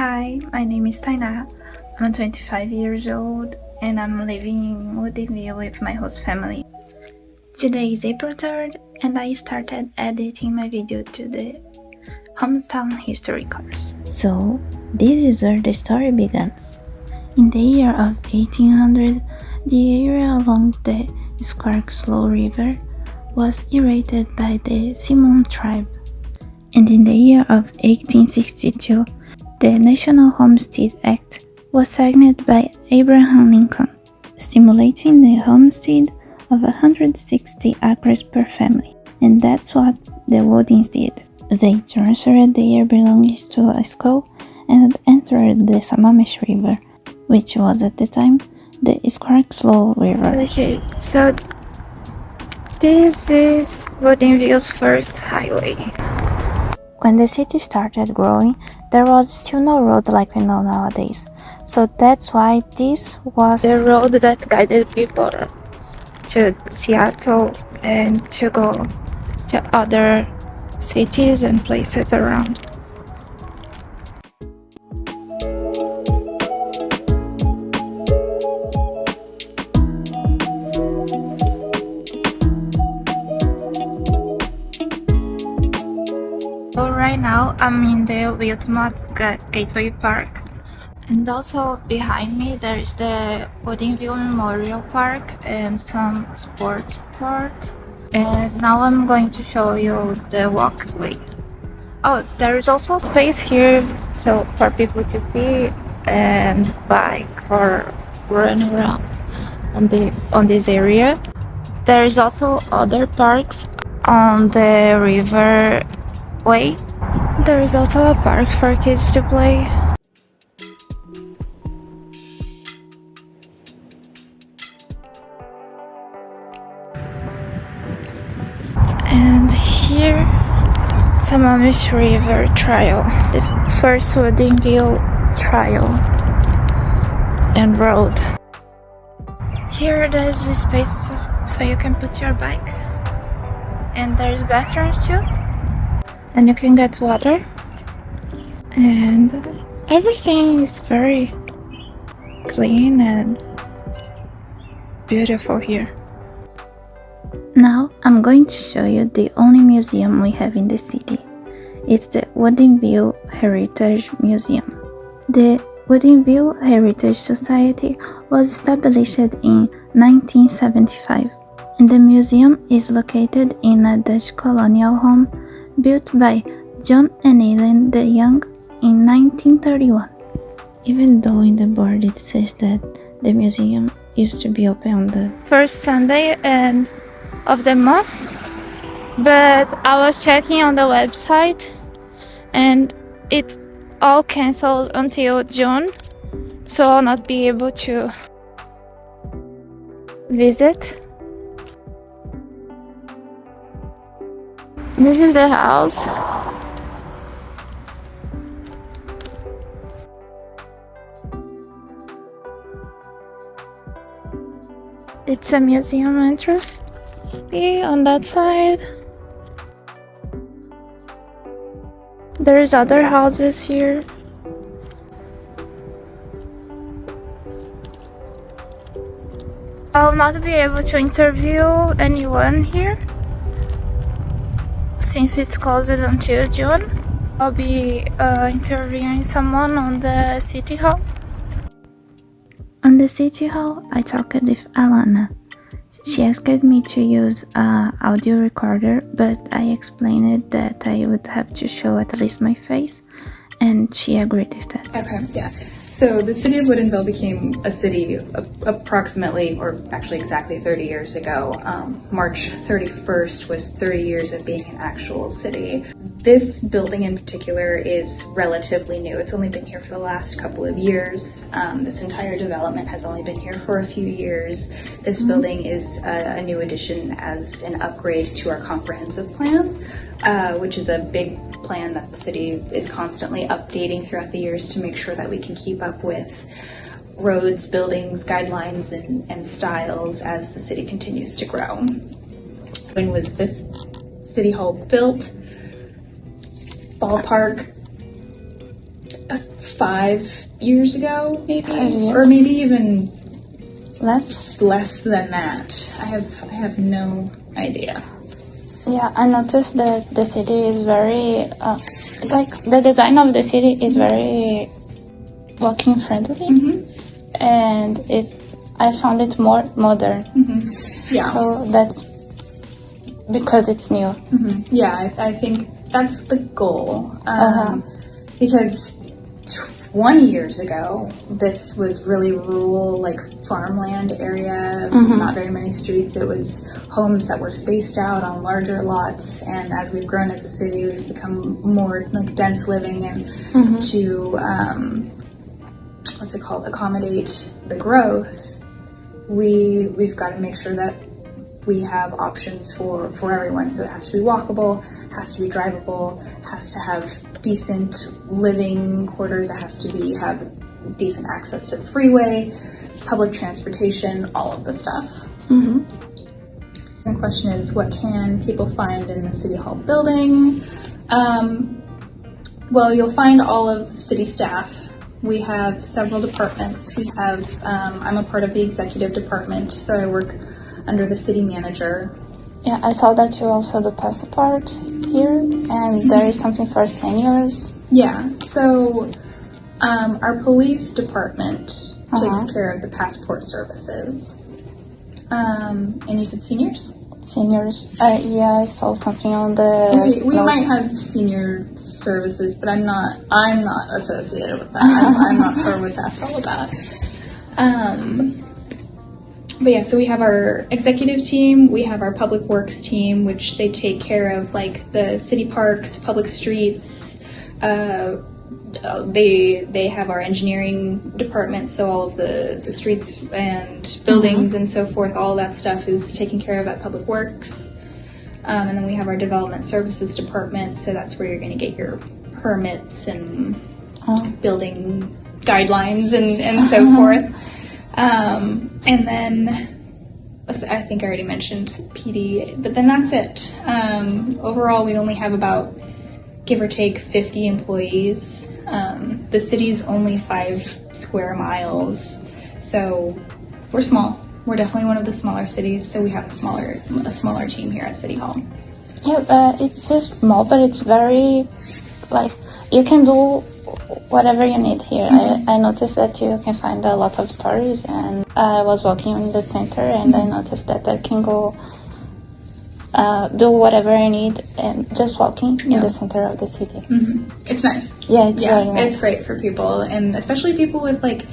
Hi, my name is Tayná. I'm 25 years old and I'm living in Woodinville with my host family. Today is April 3rd and I started editing my video to the hometown history course. So, this is where the story began. In the year of 1800, the area along the Squirkslow River was irrigated by the Seminole tribe. And in the year of 1862, the National Homestead Act was signed by Abraham Lincoln, stimulating the homestead of 160 acres per family. And that's what the Woodins did. They transferred their belongings to a school and entered the Sammamish River, which was at the time the Squirkslow River. Okay, so this is Woodinville's first highway. When the city started growing, there was still no road like we know nowadays. So that's why this was the road that guided people to Seattle and to go to other cities and places around. So right now I'm in the Wilmot Gateway Park, and also behind me there is the Woodinville Memorial Park and some sports court. And now I'm going to show you the walkway. Oh, there is also space here for people to sit and bike or run around on this area. There is also other parks on the river way. There is also a park for kids to play. And here, Sammamish River Trail, the first Woodinville trail and road. Here there's a space so you can put your bike, and there's bathrooms too, and you can get water, and everything is very clean and beautiful here. Now I'm going to show you the only museum we have in the city. It's the Woodinville Heritage Museum. The Woodinville Heritage Society was established in 1975, and the museum is located in a Dutch colonial home built by John and Ellen the Young in 1931. Even though in the board it says that the museum used to be open on the first Sunday and of the month, but I was checking on the website and it's all cancelled until June, so I'll not be able to visit. This is the house. It's a museum entrance. On that side there's other houses here. I'll not be able to interview anyone here since it's closed until June. I'll be interviewing someone on the City Hall. On the City Hall, I talked with Alana. She asked me to use an audio recorder, but I explained that I would have to show at least my face, and she agreed with that. Okay, yeah. So the city of Woodinville became a city approximately, or actually exactly 30 years ago. March 31st was 30 years of being an actual city. This building in particular is relatively new. It's only been here for the last couple of years. This entire development has only been here for a few years. This building is a new addition as an upgrade to our comprehensive plan, which is a big plan that the city is constantly updating throughout the years to make sure that we can keep up with roads, buildings, guidelines, and styles as the city continues to grow. When was this city hall built? Ballpark 5 years ago, maybe, 5 years? or maybe even Less? than that. I have no idea. Yeah, I noticed that the city is very, like, the design of the city is very walking friendly, and I found it more modern. Yeah. So that's because it's new. Yeah, I think that's the goal. Because 20 years ago, this was really rural, like farmland area, not very many streets. It was homes that were spaced out on larger lots. And as we've grown as a city, we've become more like dense living and to, accommodate the growth. We've got to make sure that we have options for everyone. So it has to be walkable, has to be drivable, has to have decent living quarters, it has to have decent access to the freeway, public transportation, all of the stuff. The question is, what can people find in the City Hall building? Well, you'll find all of the city staff. We have several departments. We have, I'm a part of the executive department, so I work under the city manager. Yeah, I saw that you also do passport here, and there is something for seniors. Yeah, so our police department takes care of the passport services. And you said seniors? Seniors. Yeah, I saw something on the We notes. might have senior services, but I'm not associated with that. I'm not sure what that's all about. But yeah, so we have our executive team, we have our public works team, which they take care of like the city parks, public streets. They have our engineering department, so all of the streets and buildings and so forth, all that stuff is taken care of at Public Works. And then we have our development services department, so that's where you're going to get your permits and building guidelines and so forth. And then I think I already mentioned PD, but then that's it. Overall, we only have about, give or take, 50 employees. The city's only 5 square miles, so we're small. We're definitely one of the smaller cities, so we have a smaller team here at City Hall. Yeah, it's just small, but it's very, like, you can do whatever you need here. I noticed that you can find a lot of stories, and I was walking in the center, and I noticed that I can go do whatever I need and just walking in the center of the city. It's nice. Yeah, it's very nice. It's great for people, and especially people with like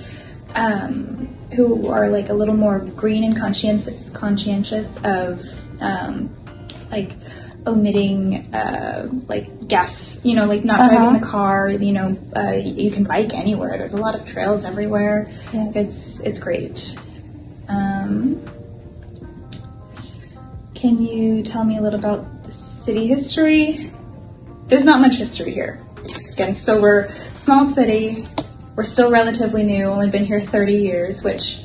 who are like a little more green and conscientious of like omitting like gas, like not driving the car. You can bike anywhere. There's a lot of trails everywhere. Yes. It's great. Can you tell me a little about the city history? There's not much history here. Again, so we're a small city. We're still relatively new, only been here 30 years, which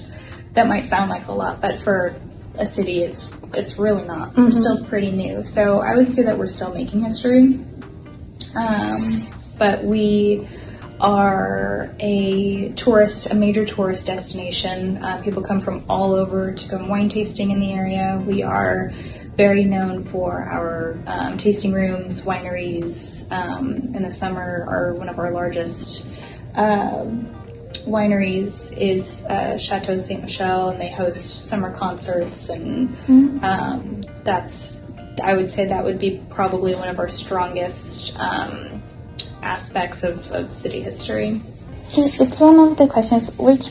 that might sound like a lot, but for a city, it's really not. We're still pretty new. So I would say that we're still making history. But we are a major tourist destination. People come from all over to go wine tasting in the area. We are very known for our tasting rooms, wineries. In the summer, one of our largest wineries is Chateau Ste. Michelle, and they host summer concerts, and I would say that would be probably one of our strongest aspects of city history. It's one of the questions. Which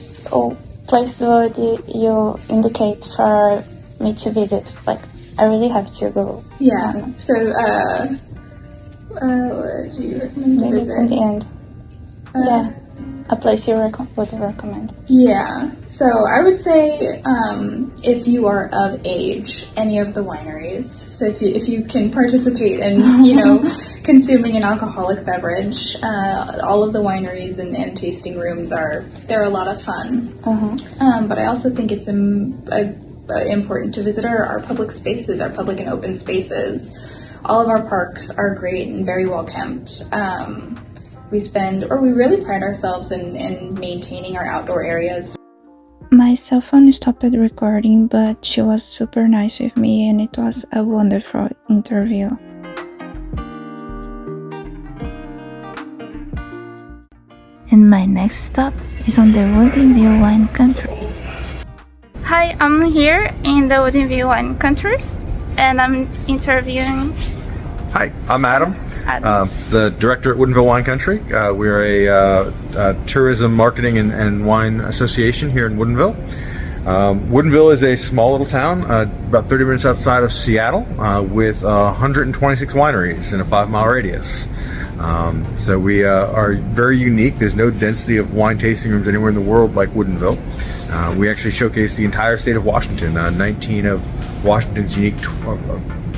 place would you indicate for me to visit? Like, I really have to go. Yeah. So, what do you recommend to maybe visit? it's in the end. Yeah, a place you would recommend. Yeah. So I would say if you are of age, any of the wineries. So if you can participate in consuming an alcoholic beverage, all of the wineries and tasting rooms they're a lot of fun. But I also think it's important to visit our public spaces, our public and open spaces. All of our parks are great and very well kept. we really pride ourselves in maintaining our outdoor areas. My cell phone stopped recording, but she was super nice with me and it was a wonderful interview. And my next stop is on the Woodinville wine country. Hi, I'm here in the Woodinville wine country and I'm interviewing. Hi, I'm Adam, Adam. the director at Woodinville Wine Country. We're a tourism marketing and wine association here in Woodinville. Woodinville is a small little town, about 30 minutes outside of Seattle, with 126 wineries in a 5-mile radius. So we are very unique. There's no density of wine tasting rooms anywhere in the world like Woodinville. We actually showcase the entire state of Washington. 19 of Washington's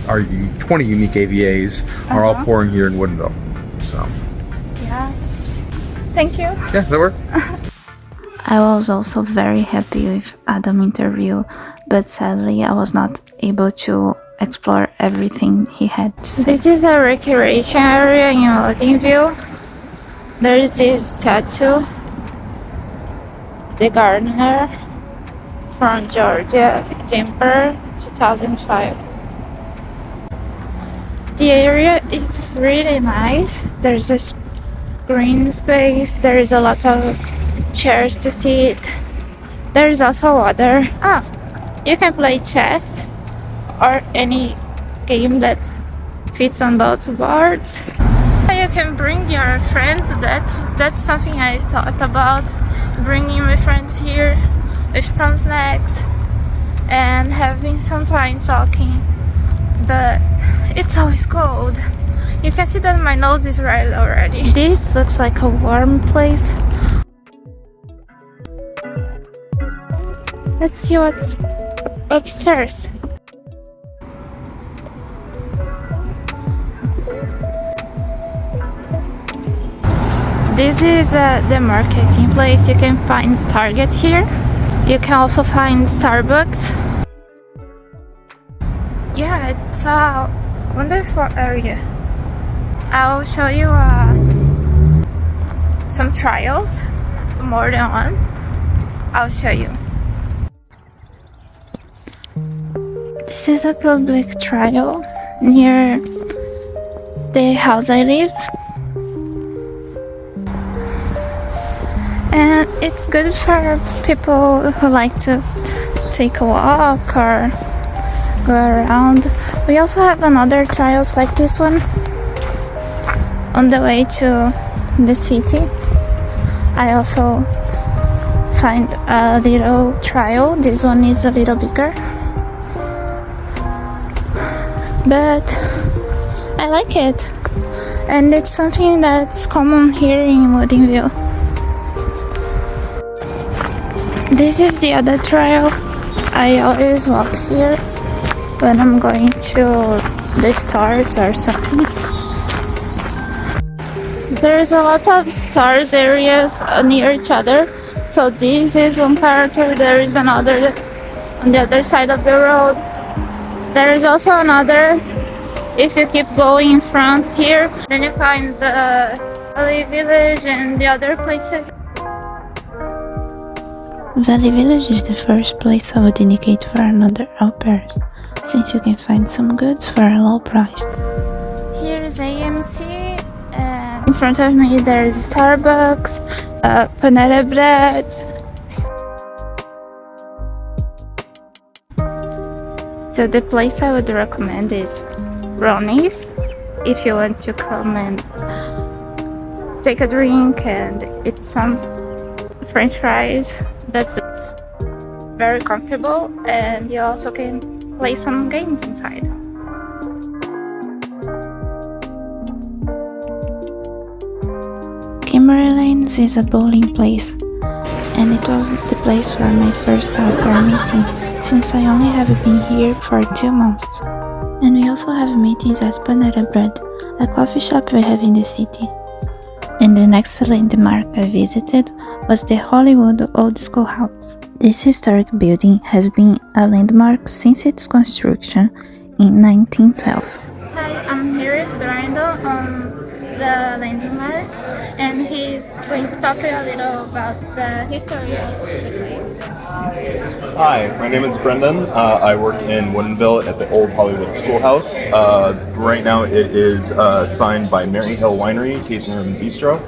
our 20 unique AVAs are all pouring here in Woodinville. So, yeah. Thank you. yeah, that worked. I was also very happy with Adam's interview, but sadly I was not able to explore everything he had to say. This is a recreation area in Woodinville. There is this statue, the gardener from Georgia, December 2005. The area is really nice. There's a green space. There is a lot of chairs to sit. There is also water. You can play chess or any game that fits on those boards. You can bring your friends. That's something I thought about, bringing my friends here with some snacks and having some time talking. But it's always cold. You can see that my nose is red already. This looks like a warm place. Let's see what's upstairs. This is the marketing place. You can find Target here. You can also find Starbucks. Yeah, it's a wonderful area. I'll show you some trials, more than one. I'll show you. This is a public trial near the house I live. And it's good for people who like to take a walk or go around. We also have another trials like this one on the way to the city. I also find a little trial. This one is a little bigger, but I like it, and it's something that's common here in Woodinville. This is the other trail. I always walk here when I'm going to the stores or something. There's a lot of stores areas near each other. So this is one character, there is another on the other side of the road. There is also another if you keep going in front here. Then you find the Valley Village and the other places. Valley Village is the first place I would indicate for another au pairs, since you can find some goods for a low price. Here is AMC, and in front of me there is Starbucks, Panera Bread. So the place I would recommend is Ronnie's, if you want to come and take a drink and eat some French fries. That's very comfortable, and you also can play some games inside. Kimberly Lanes is a bowling place, and it was the place for my first au pair meeting, since I only have been here for 2 months. And we also have meetings at Panera Bread, a coffee shop we have in the city. And the next landmark I visited was the Hollywood Old School House. This historic building has been a landmark since its construction in 1912. Hi, I'm here with Brando on the landmark. and he's going to talk a little about the history of the place. Hi, my name is Brendan. I work in Woodinville at the Old Hollywood Schoolhouse. Right now it is signed by Mary Hill Winery, Tasting Room and Bistro.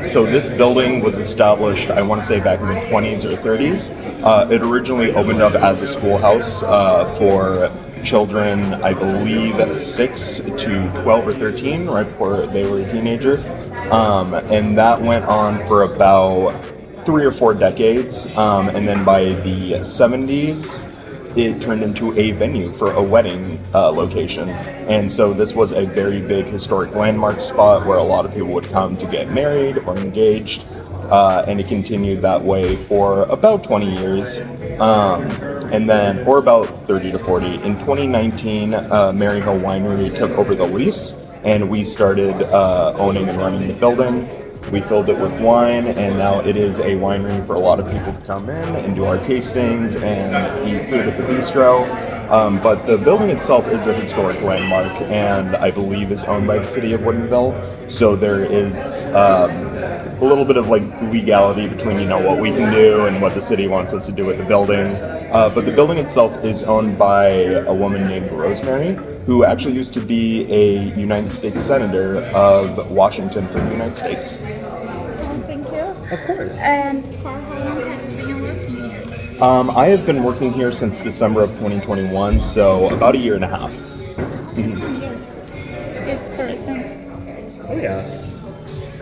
So this building was established, I want to say back in the 20s or 30s. It originally opened up as a schoolhouse for children, I believe 6 to 12 or 13, right before they were a teenager. And that went on for about 3 or 4 decades, and then by the 70s it turned into a venue for a wedding location. And so this was a very big historic landmark spot where a lot of people would come to get married or engaged, and it continued that way for about 20 years, and then, or about 30 to 40. In 2019, Mary Hill Winery took over the lease, and we started owning and running the building. We filled it with wine, and now it is a winery for a lot of people to come in and do our tastings and eat food at the bistro. But the building itself is a historic landmark, and I believe is owned by the city of Woodinville. So there is a little bit of like legality between, you know, what we can do and what the city wants us to do with the building. But the building itself is owned by a woman named Rosemary, who actually used to be a United States Senator of Washington for the United States. Thank you. Of course. And for how long have you been working here? I have been working here since December of 2021, so about a year and a half. It's so recent. Oh yeah.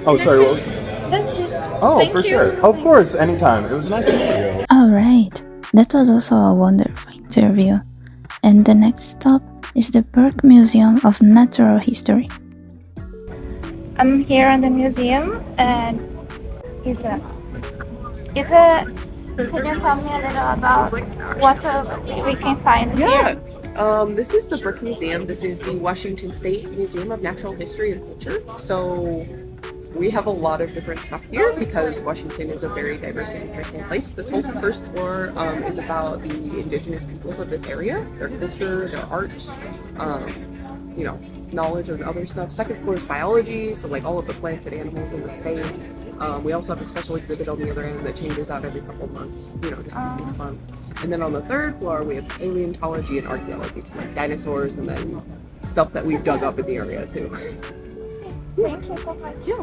Oh, sorry. What? That's it. Oh, Thank for you. sure. Of course, anytime. It was nice to meet you. Alright, that was also a wonderful interview. And the next stop is the Burke Museum of Natural History. I'm here in the museum, and is a. Can you tell me a little about what we can find Yeah, here? this is the Burke Museum. This is the Washington State Museum of Natural History and Culture. So we have a lot of different stuff here because Washington is a very diverse and interesting place. This whole first floor is about the indigenous peoples of this area, their culture, their art, you know, knowledge and other stuff. Second floor is biology, so like all of the plants and animals in the state. We also have a special exhibit on the other end that changes out every couple of months, you know, just to keep things fun. And then on the third floor, we have paleontology and archaeology, so like dinosaurs and then stuff that we've dug up in the area too. Thank you so much. Yeah.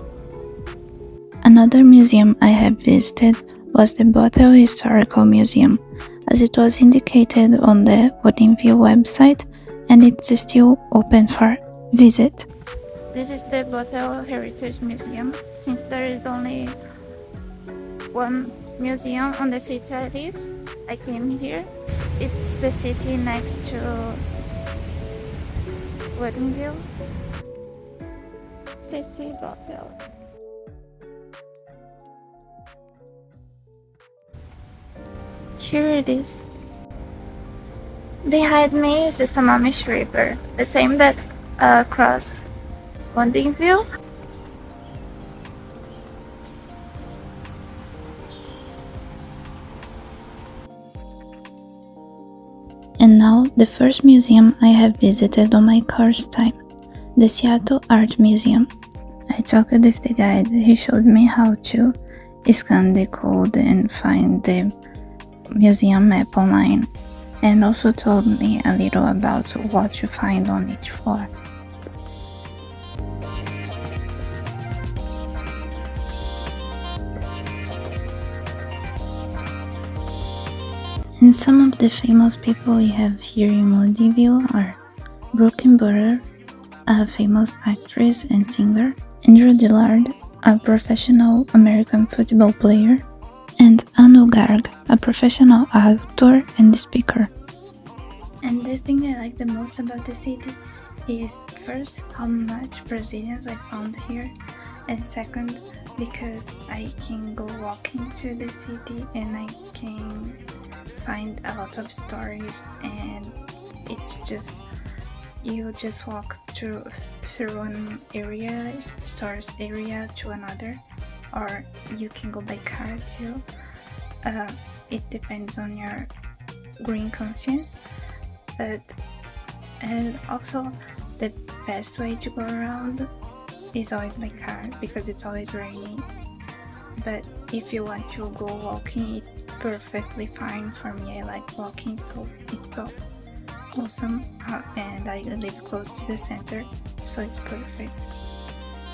Another museum I have visited was the Bothell Historical Museum, as it was indicated on the Woodinville website, and it's still open for visit. This is the Bothell Heritage Museum. Since there is only one museum on the city I live, I came here. It's the city next to Woodinville. City Bothell. Here it is. Behind me is the Sammamish River, the same that crossed Woodinville. And now the first museum I have visited on my course time, the Seattle Art Museum. I talked with the guide. He showed me how to scan the code and find the museum map online, and also told me a little about what to find on each floor. And some of the famous people we have here in Woodinville are Brooke Burger, a famous actress and singer, Andrew Dillard, a professional American football player, and Anu Garg, a professional actor and speaker. And the thing I like the most about the city is first how much Brazilians I found here, and second because I can go walking to the city and I can find a lot of stories, and it's just you just walk through one area, stores area to another, or you can go by car too. It depends on your green conscience, and also the best way to go around is always by car because it's always raining. But if you want to go walking, it's perfectly fine for me. I like walking, so it's so awesome. And I live close to the center, so it's perfect.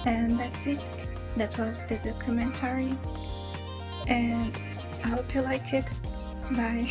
And that's it. That was the documentary. And I hope you like it. Bye.